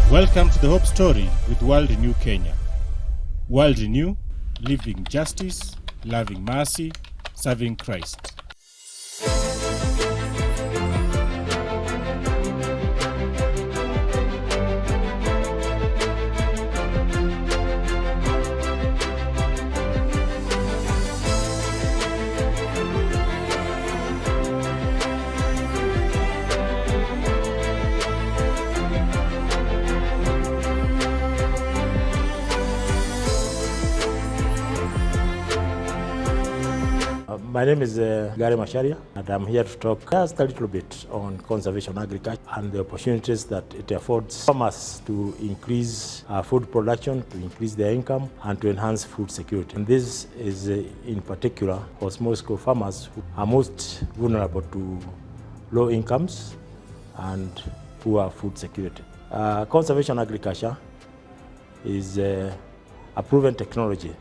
Welcome to the Hope Story with World Renew Kenya. World Renew, living justice, loving mercy, serving Christ. My name is Gary Masharia, and I'm here to talk just a little bit on conservation agriculture and the opportunities that it affords farmers to increase food production, to increase their income, and to enhance food security. And this is in particular for small-scale farmers who are most vulnerable to low incomes and poor food security. Conservation agriculture is a proven technology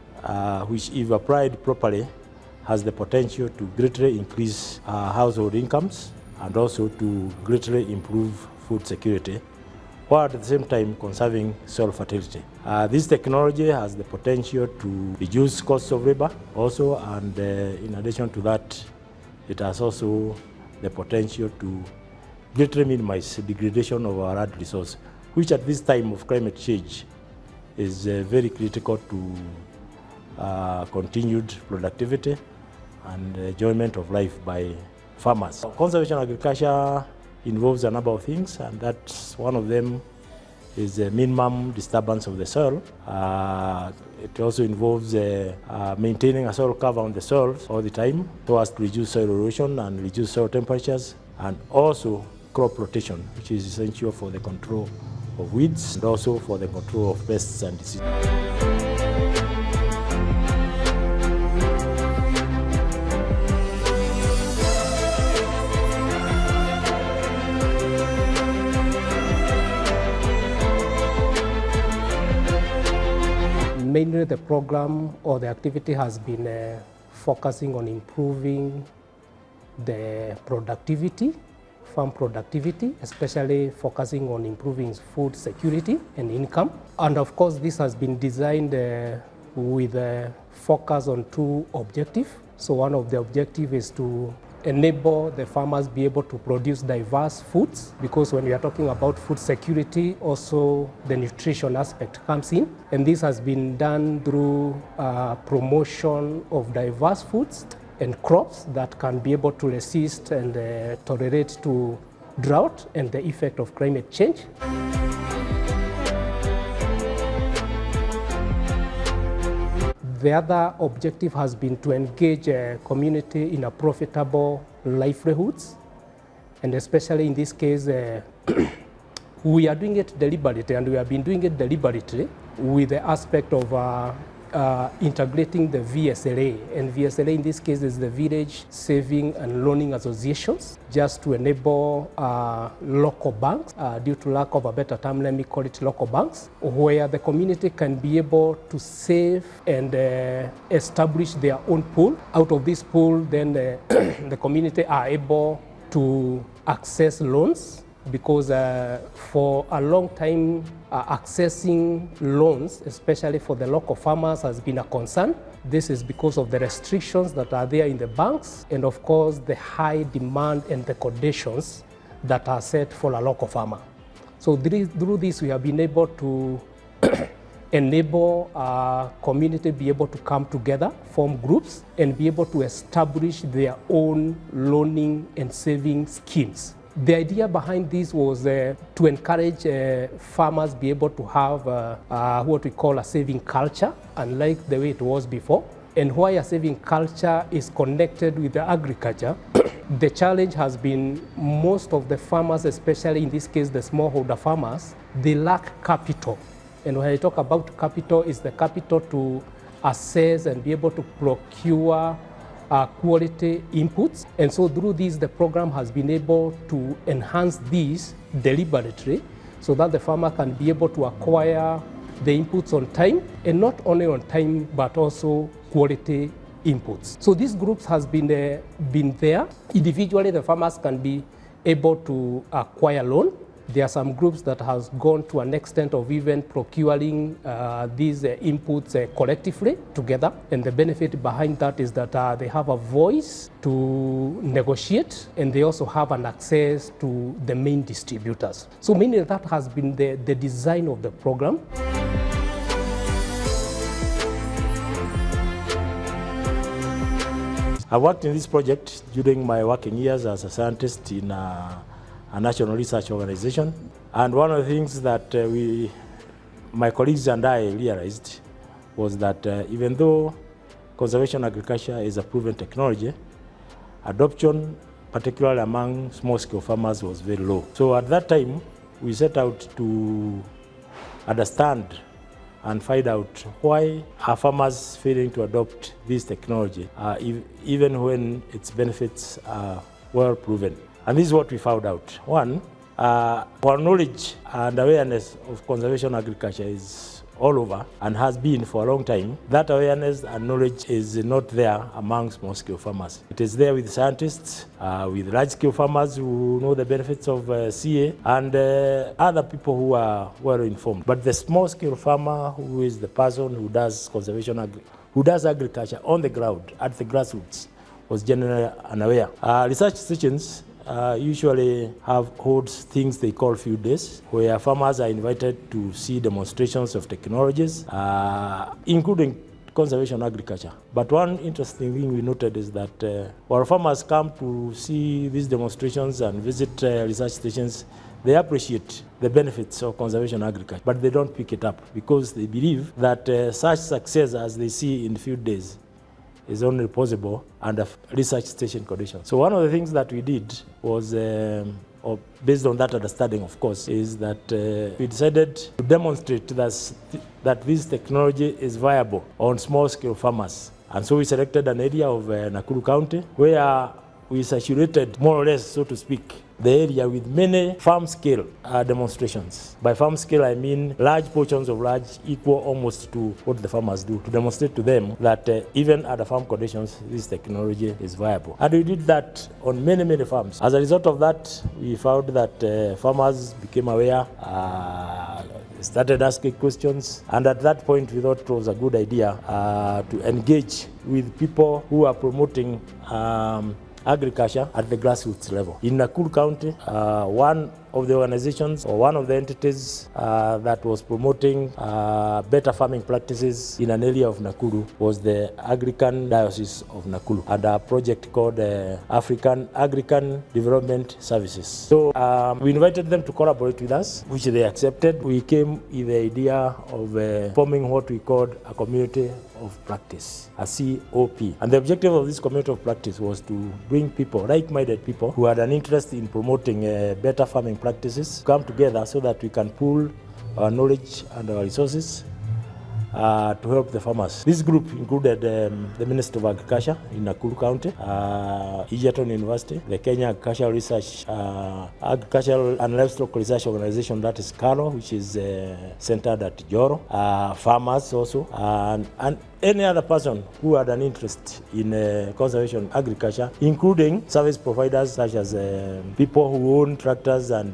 which, if applied properly, has the potential to greatly increase household incomes and also to greatly improve food security, while at the same time conserving soil fertility. This technology has the potential to reduce costs of labor also, and in addition to that, it has also the potential to greatly minimize the degradation of our land resource, which at this time of climate change is very critical to continued productivity and enjoyment of life by farmers. Conservation agriculture involves a number of things, and that's one of them is a minimum disturbance of the soil. It also involves maintaining a soil cover on the soil all the time so as to reduce soil erosion and reduce soil temperatures, and also crop rotation, which is essential for the control of weeds and also for the control of pests and diseases. Mainly the program or the activity has been focusing on improving the productivity, farm productivity, especially focusing on improving food security and income. And of course, this has been designed with a focus on two objectives. So one of the objectives is to enable the farmers be able to produce diverse foods, because when we are talking about food security, also the nutrition aspect comes in. And this has been done through promotion of diverse foods and crops that can be able to resist and tolerate to drought and the effect of climate change. The other objective has been to engage a community in a profitable livelihoods, and especially in this case, we are doing it deliberately, and we have been doing it deliberately with the aspect of integrating the VSLA, and VSLA in this case is the Village Saving and Loaning Associations, just to enable local banks, due to lack of a better term, let me call it local banks, where the community can be able to save and establish their own pool. Out of this pool, then the community are able to access loans, because for a long time, accessing loans, especially for the local farmers, has been a concern. This is because of the restrictions that are there in the banks, and of course the high demand and the conditions that are set for a local farmer. So through this, we have been able to enable our community be able to come together, form groups, and be able to establish their own loaning and saving schemes. The idea behind this was to encourage farmers be able to have what we call a saving culture, unlike the way it was before. And why a saving culture is connected with the agriculture, the challenge has been most of the farmers, especially in this case the smallholder farmers, they lack capital. And when I talk about capital, it's the capital to assess and be able to procure quality inputs. And so through this, the program has been able to enhance these deliberately so that the farmer can be able to acquire the inputs on time, and not only on time, but also quality inputs. So these groups has been there. Individually, the farmers can be able to acquire loan, There are some groups that has gone to an extent of even procuring these inputs collectively together. And the benefit behind that is that they have a voice to negotiate, and they also have an access to the main distributors. So mainly that has been the design of the program. I worked in this project during my working years as a scientist in a national research organization. And one of the things that my colleagues and I realized was that even though conservation agriculture is a proven technology, adoption, particularly among small-scale farmers, was very low. So at that time, we set out to understand and find out why are farmers failing to adopt this technology, even when its benefits are well proven. And this is what we found out. One, our knowledge and awareness of conservation agriculture is all over and has been for a long time. That awareness and knowledge is not there among small-scale farmers. It is there with scientists, with large-scale farmers who know the benefits of CA, and other people who are well informed. But the small-scale farmer, who is the person who does who does agriculture on the ground at the grassroots, was generally unaware. Research stations usually holds things they call field days, where farmers are invited to see demonstrations of technologies, including conservation agriculture. But one interesting thing we noted is that while farmers come to see these demonstrations and visit research stations, they appreciate the benefits of conservation agriculture, but they don't pick it up because they believe that such success as they see in field days is only possible under research station conditions. So one of the things that we did was, based on that understanding, of course, is that we decided to demonstrate that this technology is viable on small-scale farmers. And so we selected an area of Nakuru County where we saturated, more or less, so to speak, the area with many farm-scale demonstrations. By farm-scale, I mean large portions of land equal almost to what the farmers do, to demonstrate to them that even under farm conditions, this technology is viable. And we did that on many, many farms. As a result of that, we found that farmers became aware, started asking questions, and at that point, we thought it was a good idea to engage with people who are promoting agriculture at the grassroots level. In Nakuru County, one of the organizations or one of the entities that was promoting better farming practices in an area of Nakuru was the Anglican Diocese of Nakuru, and a project called African Anglican Development Services. So we invited them to collaborate with us, which they accepted. We came with the idea of forming what we called a community of practice, a COP. And the objective of this community of practice was to bring people, like-minded people, who had an interest in promoting better farming practices, come together so that we can pool our knowledge and our resources to help the farmers. This group included the Minister of Agriculture in Nakuru County, Egerton University, the Kenya Agricultural Research, Agricultural and Livestock Research Organization, that is KARO, which is centered at Joro, farmers also, and any other person who had an interest in conservation agriculture, including service providers such as people who own tractors and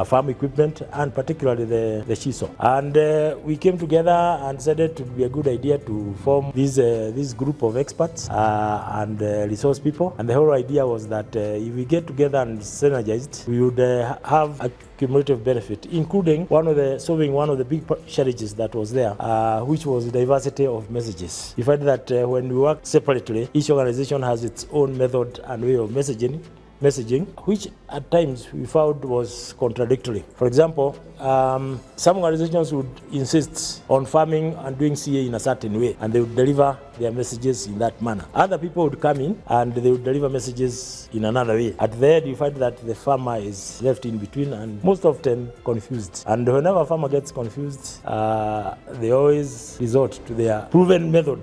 farm equipment, and particularly the CHISO. And we came together and decided it would be a good idea to form this group of experts and resource people. And the whole idea was that if we get together and synergized, we would have a cumulative benefit, including solving one of the big challenges that was there, which was the diversity of messages. You find that when we work separately, each organization has its own method and way of messaging, which at times we found was contradictory. For example, some organizations would insist on farming and doing CA in a certain way, and they would deliver their messages in that manner. Other people would come in and they would deliver messages in another way. At the end, you find that the farmer is left in between and most often confused. And whenever a farmer gets confused, they always resort to their proven method,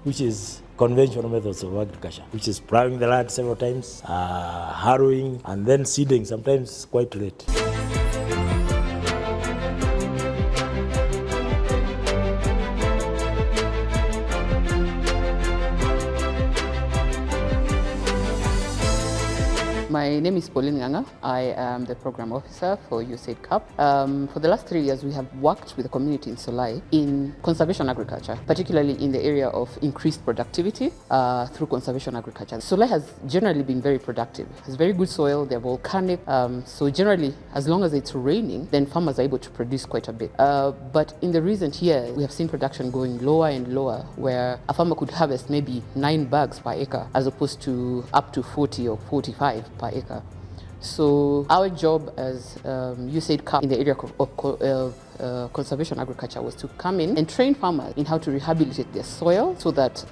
which is conventional methods of agriculture, which is plowing the land several times, harrowing, and then seeding, sometimes quite late. My name is Pauline Nganga. I am the program officer for USAID CAP. For the last 3 years, we have worked with the community in Solai in conservation agriculture, particularly in the area of increased productivity through conservation agriculture. Solai has generally been very productive. It has very good soil, they're volcanic, so generally, as long as it's raining, then farmers are able to produce quite a bit. But in the recent years, we have seen production going lower and lower, where a farmer could harvest maybe 9 bags per acre, as opposed to up to 40 or 45 per acre. So our job as USAID CAP in the area of conservation agriculture was to come in and train farmers in how to rehabilitate their soil so that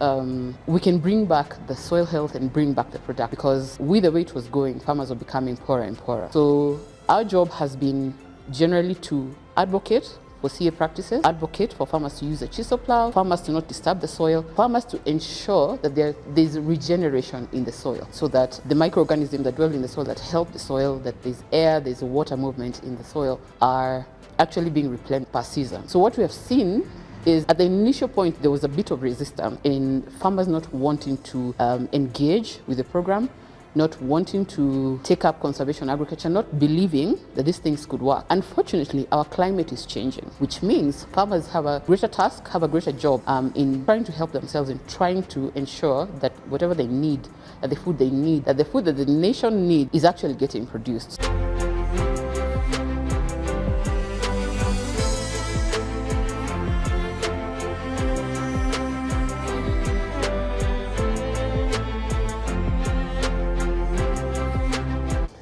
we can bring back the soil health and bring back the product, because with the way it was going, farmers were becoming poorer and poorer. So our job has been generally to advocate for CA practices, advocate for farmers to use a chisel plow, farmers to not disturb the soil, farmers to ensure that there's regeneration in the soil, so that the microorganisms that dwell in the soil that help the soil, that there's air, there's water movement in the soil, are actually being replenished per season. So what we have seen is at the initial point, there was a bit of resistance in farmers not wanting to engage with the program, not wanting to take up conservation agriculture, not believing that these things could work. Unfortunately, our climate is changing, which means farmers have a greater task, have a greater job in trying to help themselves, in trying to ensure that whatever they need, that the food they need, that the food that the nation needs is actually getting produced.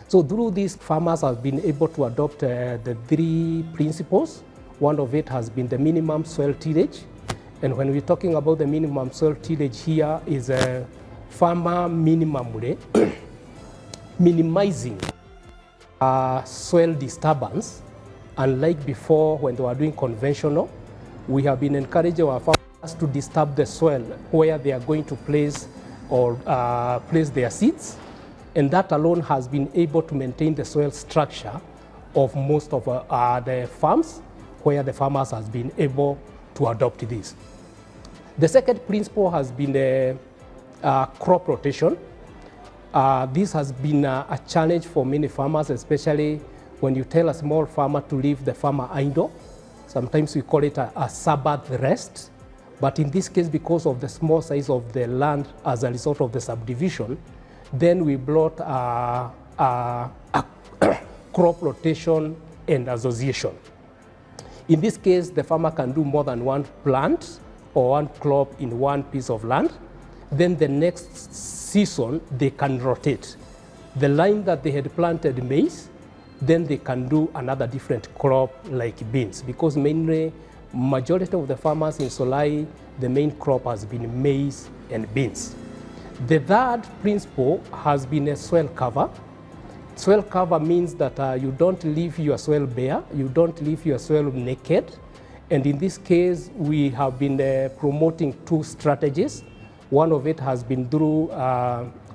So through this, farmers have been able to adopt the 3 principles. One of it has been the minimum soil tillage. And when we're talking about the minimum soil tillage here is a farmer minimally minimizing soil disturbance. Unlike before when they were doing conventional, we have been encouraging our farmers to disturb the soil where they are going to place or place their seeds. And that alone has been able to maintain the soil structure of most of the farms, where the farmers has been able to adopt this. The second principle has been crop rotation. This has been a challenge for many farmers, especially when you tell a small farmer to leave the farmer idle. Sometimes we call it a Sabbath rest. But in this case, because of the small size of the land as a result of the subdivision, then we brought a crop rotation and association. In this case, the farmer can do more than one plant or one crop in one piece of land. Then the next season, they can rotate. The line that they had planted maize, then they can do another different crop like beans, because mainly majority of the farmers in Solai, the main crop has been maize and beans. The third principle has been a soil cover. Soil cover means that you don't leave your soil bare, you don't leave your soil naked. And in this case, we have been promoting 2 strategies. One of it has been through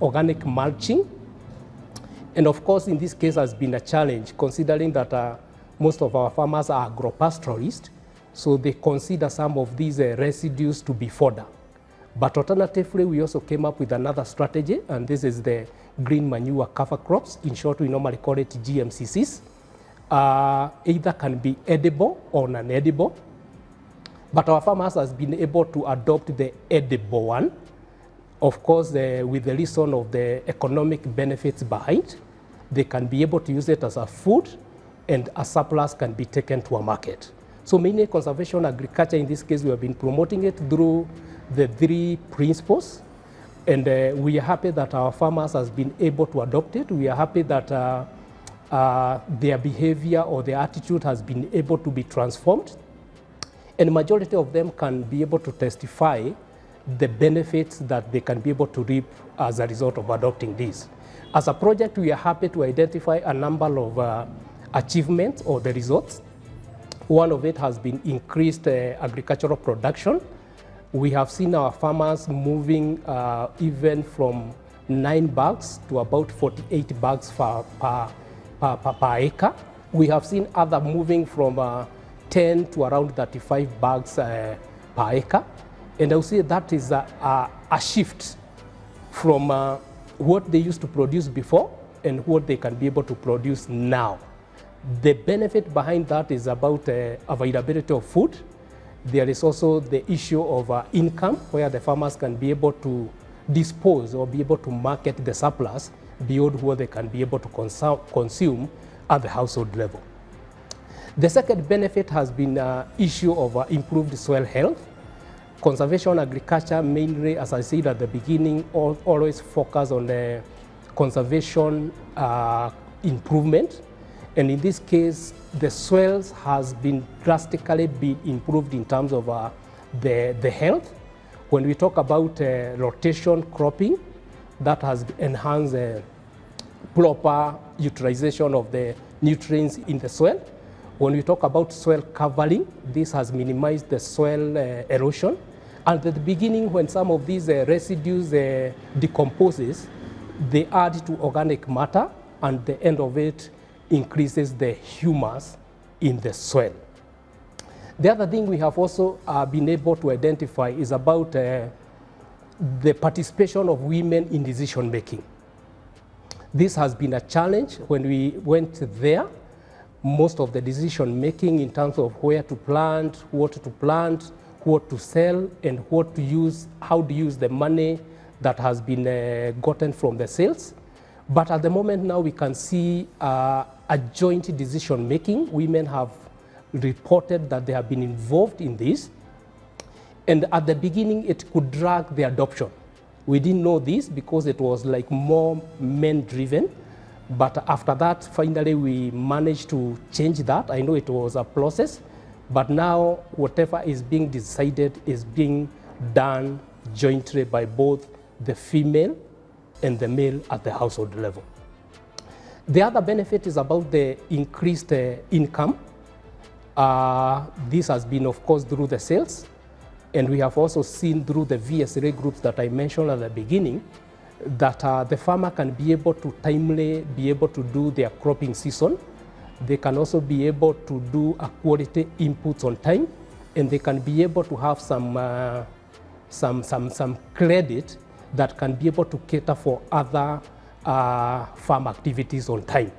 organic mulching. And of course, in this case has been a challenge, considering that most of our farmers are agro-pastoralists, so they consider some of these residues to be fodder. But alternatively, we also came up with another strategy, and this is the green manure cover crops. In short, we normally call it GMCCs. Either can be edible or non-edible. But our farmers has been able to adopt the edible one. Of course, with the reason of the economic benefits behind, they can be able to use it as a food, and a surplus can be taken to a market. So mainly conservation agriculture, in this case, we have been promoting it through the 3 principles, and we are happy that our farmers has been able to adopt it. We are happy that their behavior or their attitude has been able to be transformed, and majority of them can be able to testify the benefits that they can be able to reap as a result of adopting this. As a project, we are happy to identify a number of achievements or the results. One of it has been increased agricultural production. We have seen our farmers moving even from 9 bags to about 48 bags per acre. We have seen other moving from 10 to around 35 bags per acre. And I would say that is a shift from what they used to produce before and what they can be able to produce now. The benefit behind that is about availability of food. There is also the issue of income, where the farmers can be able to dispose or be able to market the surplus beyond what they can be able to consume at the household level. The second benefit has been issue of improved soil health. Conservation agriculture mainly, as I said at the beginning, always focus on the conservation improvement. And in this case, the soils has been drastically improved in terms of the health. When we talk about rotation cropping, that has enhanced proper utilization of the nutrients in the soil. When we talk about soil covering, this has minimized the soil erosion. And at the beginning, when some of these residues decomposes, they add to organic matter, and the end of it increases the humus in the soil. The other thing we have also been able to identify is about the participation of women in decision making. This has been a challenge when we went there. Most of the decision making in terms of where to plant, what to sell, and what to use, how to use the money that has been gotten from the sales. But at the moment now we can see a joint decision making. Women have reported that they have been involved in this. And at the beginning it could drag the adoption. We didn't know this because it was like more men driven. But after that, finally, we managed to change that. I know it was a process, but now whatever is being decided is being done jointly by both the female and the male at the household level. The other benefit is about the increased income. This has been, of course, through the sales, and we have also seen through the VSRA groups that I mentioned at the beginning, that the farmer can be able to timely be able to do their cropping season. They can also be able to do a quality inputs on time, and they can be able to have some credit that can be able to cater for other farm activities on time.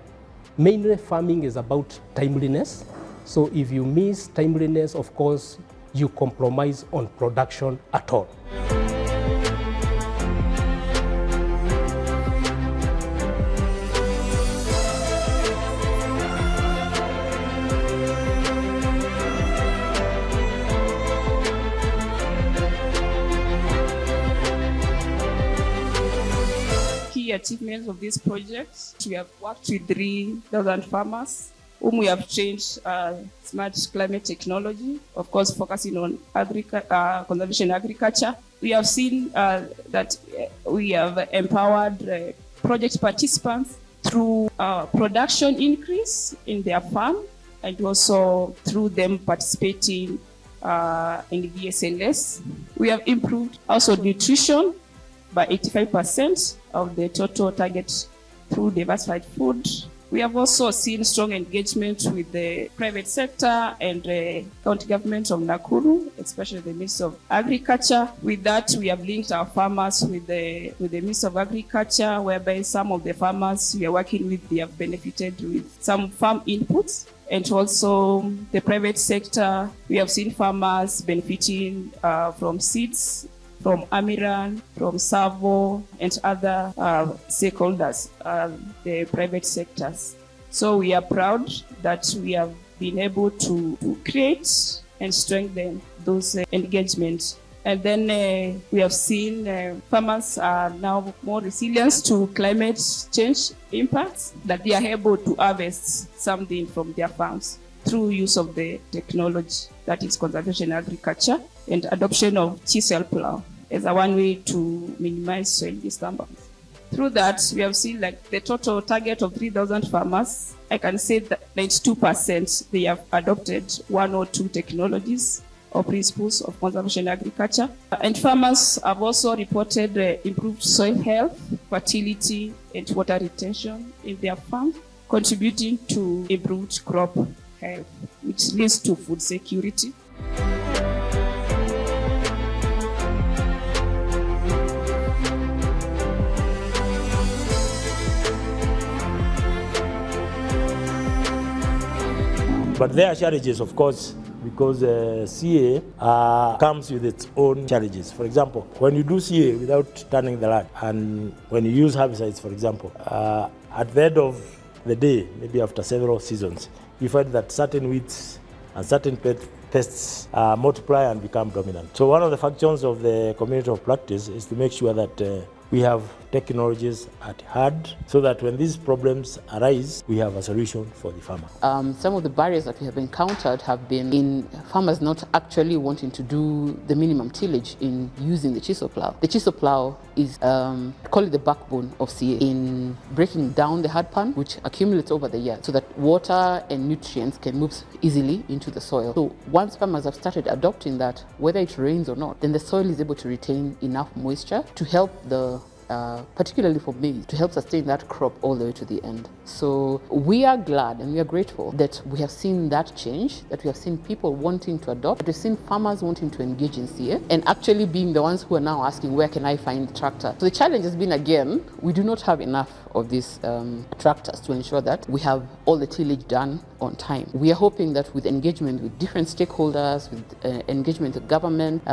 Mainly farming is about timeliness. So if you miss timeliness, of course, you compromise on production at all. Achievements of this project. We have worked with 3,000 farmers whom we have trained smart climate technology, of course focusing on conservation agriculture. We have seen that we have empowered project participants through production increase in their farm, and also through them participating in VSLS. We have improved also nutrition by 85% of the total target through diversified food. We have also seen strong engagement with the private sector and the county government of Nakuru, especially the Ministry of Agriculture. With that, we have linked our farmers with the Ministry of Agriculture, whereby some of the farmers we are working with, they have benefited with some farm inputs. And also the private sector, we have seen farmers benefiting from seeds, from Amiran, from Savo, and other stakeholders, the private sectors. So we are proud that we have been able to create and strengthen those engagements. And then we have seen farmers are now more resilient to climate change impacts, that they are able to harvest something from their farms through use of the technology, that is conservation agriculture, and adoption of chisel plow as a one way to minimize soil disturbance. Through that, we have seen like the total target of 3,000 farmers. I can say that 92% they have adopted one or two technologies or principles of conservation agriculture. And farmers have also reported improved soil health, fertility, and water retention in their farm, contributing to improved crop health, which leads to food security. But there are challenges, of course, because CA comes with its own challenges. For example, when you do CA without turning the land, and when you use herbicides, for example, at the end of the day, maybe after several seasons, you find that certain weeds and certain pests multiply and become dominant. So one of the functions of the community of practice is to make sure that we have technologies at hand so that when these problems arise, we have a solution for the farmer. Some of the barriers that we have encountered have been in farmers not actually wanting to do the minimum tillage in using the chisel plow. The chisel plow is, call it the backbone of CA in breaking down the hard pan, which accumulates over the year so that water and nutrients can move easily into the soil. So once farmers have started adopting that, whether it rains or not, then the soil is able to retain enough moisture to help particularly for maize, to help sustain that crop all the way to the end. So we are glad and we are grateful that we have seen that change, that we have seen people wanting to adopt, that we've seen farmers wanting to engage in CA, and actually being the ones who are now asking, where can I find the tractor? So the challenge has been, again, we do not have enough of these tractors to ensure that we have all the tillage done on time. We are hoping that with engagement with different stakeholders, with engagement with government,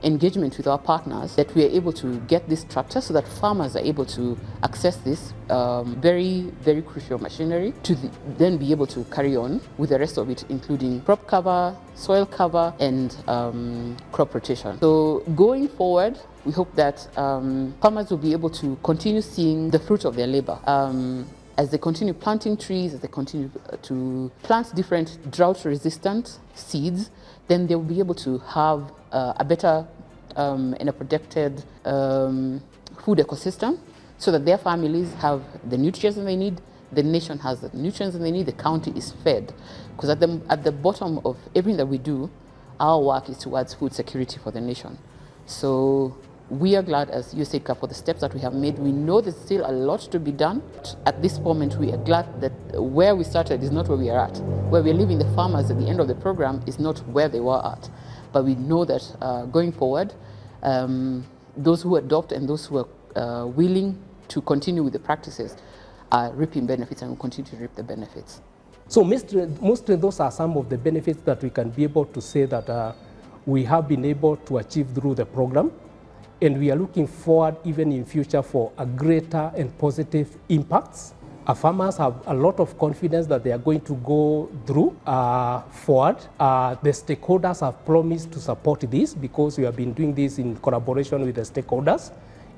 engagement with our partners, that we are able to get this tractor so that farmers are able to access this very, very crucial machinery to then be able to carry on with the rest of it, including crop cover, soil cover, and crop rotation. So going forward, we hope that farmers will be able to continue seeing the fruit of their labor. As they continue planting trees, as they continue to plant different drought-resistant seeds, then they'll be able to have a better and a protected food ecosystem so that their families have the nutrients that they need, the nation has the nutrients that they need, the county is fed. Because at the bottom of everything that we do, our work is towards food security for the nation. So we are glad as USAID CAP for the steps that we have made. We know there's still a lot to be done. At this moment, we are glad that where we started is not where we are at. Where we're leaving the farmers at the end of the program is not where they were at. But we know that going forward, those who adopt and those who are willing to continue with the practices are reaping benefits and will continue to reap the benefits. So mostly those are some of the benefits that we can be able to say that we have been able to achieve through the program. And we are looking forward even in future for a greater and positive impacts. Our farmers have a lot of confidence that they are going to go through forward. The stakeholders have promised to support this because we have been doing this in collaboration with the stakeholders,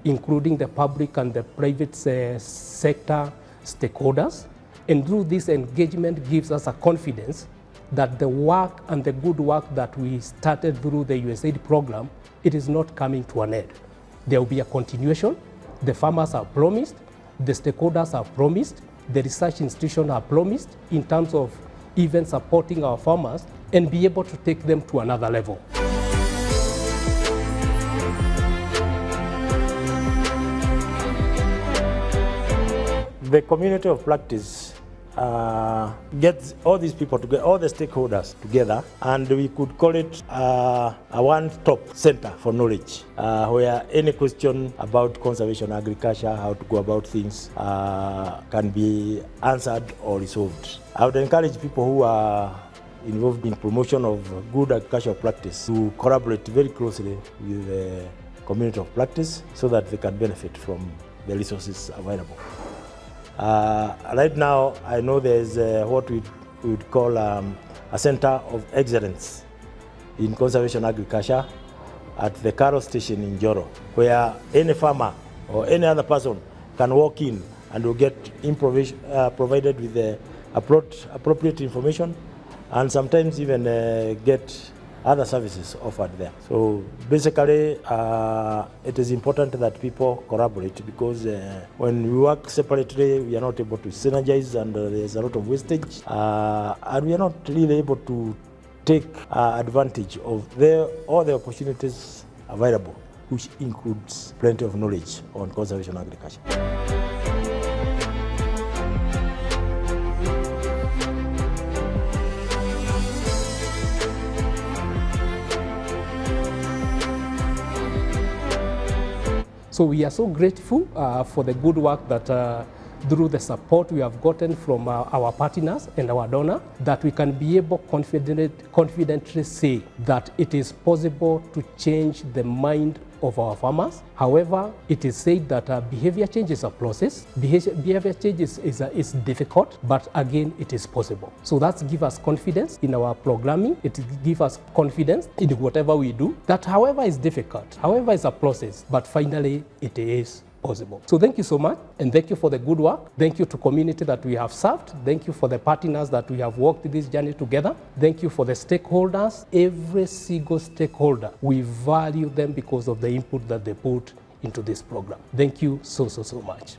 including the public and the private sector stakeholders. And through this engagement gives us a confidence that the work and the good work that we started through the USAID program, it is not coming to an end. There will be a continuation. The farmers have promised, the stakeholders have promised, the research institutions have promised in terms of even supporting our farmers and be able to take them to another level. The community of practice gets all these people together, all the stakeholders together, and we could call it a one-stop center for knowledge, where any question about conservation agriculture, how to go about things, can be answered or resolved. I would encourage people who are involved in promotion of good agricultural practice to collaborate very closely with the community of practice so that they can benefit from the resources available. Right now, I know there's what we would call a center of excellence in conservation agriculture at the Carroll station in Joro, where any farmer or any other person can walk in and will get provided with the appropriate information and sometimes even get other services offered there. So basically, it is important that people collaborate because when we work separately, we are not able to synergize and there's a lot of wastage. And we are not really able to take advantage of all the opportunities available, which includes plenty of knowledge on conservation agriculture. So we are so grateful for the good work that through the support we have gotten from our partners and our donor, that we can be able confidently say that it is possible to change the mind of our farmers. However, it is said that behavior change is a process. Behavior change is difficult, but again, it is possible. So that gives us confidence in our programming. It gives us confidence in whatever we do. That however is difficult, however is a process, but finally it is possible. So thank you so much, and thank you for the good work. Thank you to community that we have served. Thank you for the partners that we have worked this journey together. Thank you for the stakeholders, every single stakeholder. We value them because of the input that they put into this program. Thank you so much.